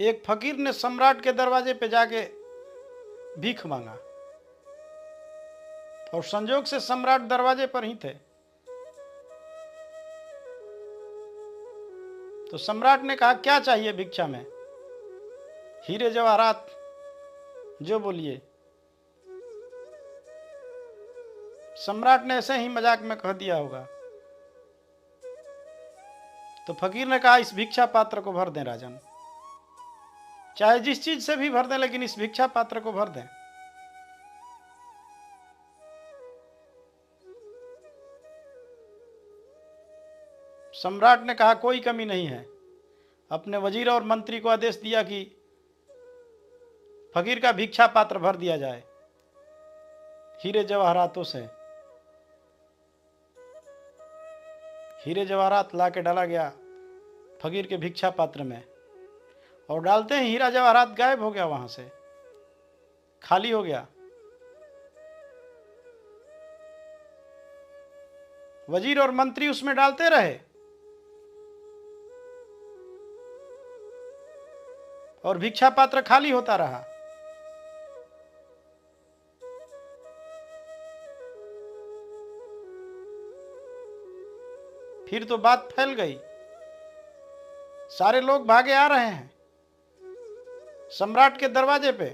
एक फकीर ने सम्राट के दरवाजे पे जाके भीख मांगा और संजोग से सम्राट दरवाजे पर ही थे। तो सम्राट ने कहा, क्या चाहिए भिक्षा में? हीरे जवाहरात जो बोलिए। सम्राट ने ऐसे ही मजाक में कह दिया होगा। तो फकीर ने कहा, इस भिक्षा पात्र को भर दें राजन, चाहे जिस चीज से भी भर दें, लेकिन इस भिक्षा पात्र को भर दें। सम्राट ने कहा, कोई कमी नहीं है। अपने वजीर और मंत्री को आदेश दिया कि फकीर का भिक्षा पात्र भर दिया जाए हीरे जवाहरातों से। हीरे जवाहरात ला के डाला गया फकीर के भिक्षा पात्र में, और डालते ही हीरा जवाहरात गायब हो गया, वहां से खाली हो गया। वजीर और मंत्री उसमें डालते रहे और भिक्षा पात्र खाली होता रहा। फिर तो बात फैल गई, सारे लोग भागे आ रहे हैं सम्राट के दरवाजे पे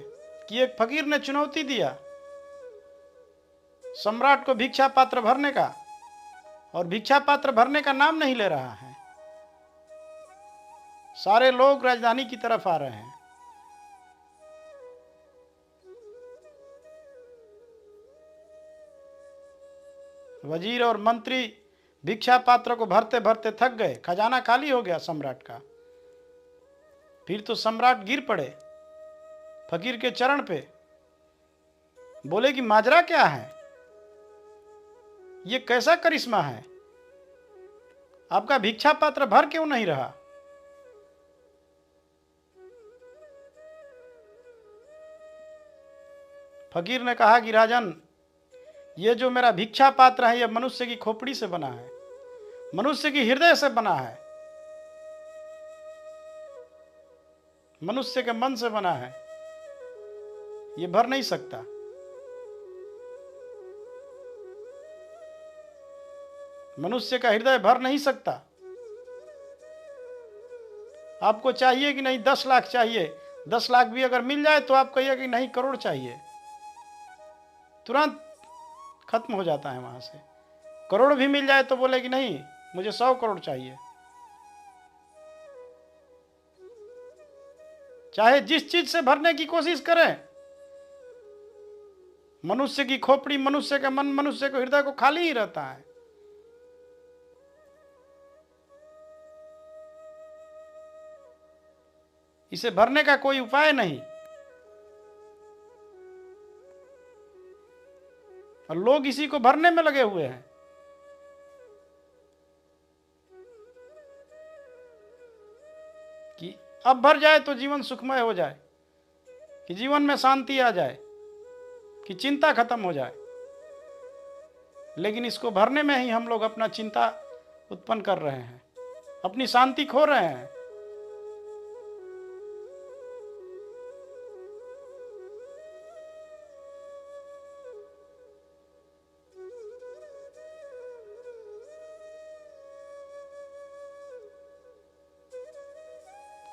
कि एक फकीर ने चुनौती दिया सम्राट को भिक्षा पात्र भरने का, और भिक्षा पात्र भरने का नाम नहीं ले रहा है। सारे लोग राजधानी की तरफ आ रहे हैं। वजीर और मंत्री भिक्षा पात्र को भरते भरते थक गए, खजाना खाली हो गया सम्राट का। फिर तो सम्राट गिर पड़े फकीर के चरण पे, बोले कि माजरा क्या है, ये कैसा करिश्मा है, आपका भिक्षा पात्र भर क्यों नहीं रहा? फकीर ने कहा कि राजन, ये जो मेरा भिक्षा पात्र है, यह मनुष्य की खोपड़ी से बना है, मनुष्य की हृदय से बना है, मनुष्य के मन से बना है, ये भर नहीं सकता। मनुष्य का हृदय भर नहीं सकता। आपको चाहिए कि नहीं 10 लाख चाहिए, 10 लाख भी अगर मिल जाए तो आप कहिए कि नहीं करोड़ चाहिए, तुरंत खत्म हो जाता है वहां से। करोड़ भी मिल जाए तो बोले कि नहीं मुझे 100 करोड़ चाहिए। चाहे जिस चीज से भरने की कोशिश करें, मनुष्य की खोपड़ी, मनुष्य का मन, मनुष्य के हृदय को खाली ही रहता है। इसे भरने का कोई उपाय नहीं। और लोग इसी को भरने में लगे हुए हैं। कि अब भर जाए तो जीवन सुखमय हो जाए, कि जीवन में शांति आ जाए, कि चिंता खत्म हो जाए। लेकिन इसको भरने में ही हम लोग अपना चिंता उत्पन्न कर रहे हैं, अपनी शांति खो रहे हैं।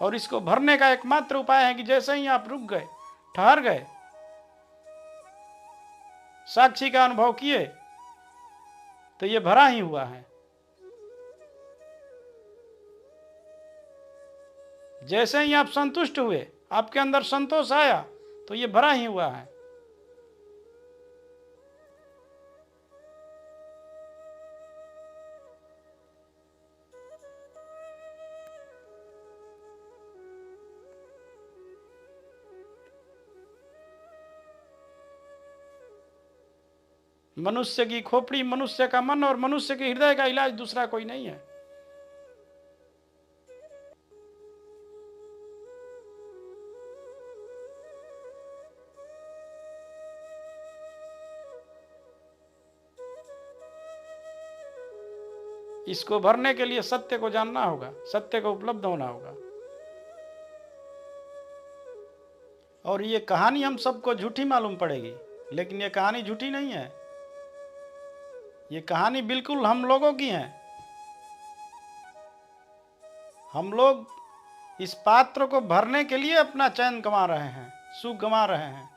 और इसको भरने का एकमात्र उपाय है कि जैसे ही आप रुक गए, ठहर गए, साक्षी का अनुभव किए, तो ये भरा ही हुआ है। जैसे ही आप संतुष्ट हुए, आपके अंदर संतोष आया, तो ये भरा ही हुआ है। मनुष्य की खोपड़ी, मनुष्य का मन और मनुष्य के हृदय का इलाज दूसरा कोई नहीं है। इसको भरने के लिए सत्य को जानना होगा, सत्य को उपलब्ध होना होगा। और ये कहानी हम सबको झूठी मालूम पड़ेगी, लेकिन ये कहानी झूठी नहीं है। ये कहानी बिल्कुल हम लोगों की है। हम लोग इस पात्र को भरने के लिए अपना चैन गंवा रहे हैं, सुख गंवा रहे हैं।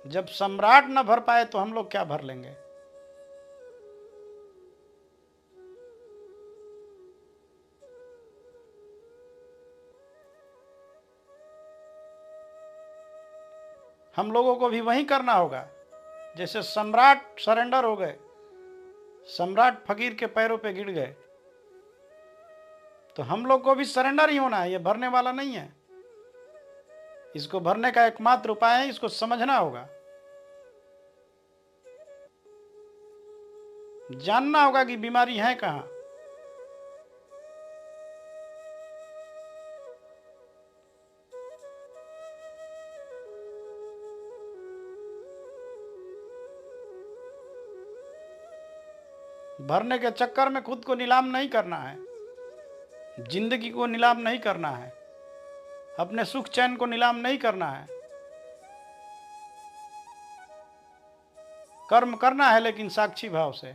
जब सम्राट न भर पाए तो हम लोग क्या भर लेंगे। हम लोगों को भी वही करना होगा। जैसे सम्राट सरेंडर हो गए, सम्राट फकीर के पैरों पे गिर गए, तो हम लोग को भी सरेंडर ही होना है। ये भरने वाला नहीं है। इसको भरने का एकमात्र उपाय है, इसको समझना होगा, जानना होगा कि बीमारी है कहां। भरने के चक्कर में खुद को नीलाम नहीं करना है, जिंदगी को नीलाम नहीं करना है, अपने सुख चैन को नीलाम नहीं करना है। कर्म करना है लेकिन साक्षी भाव से।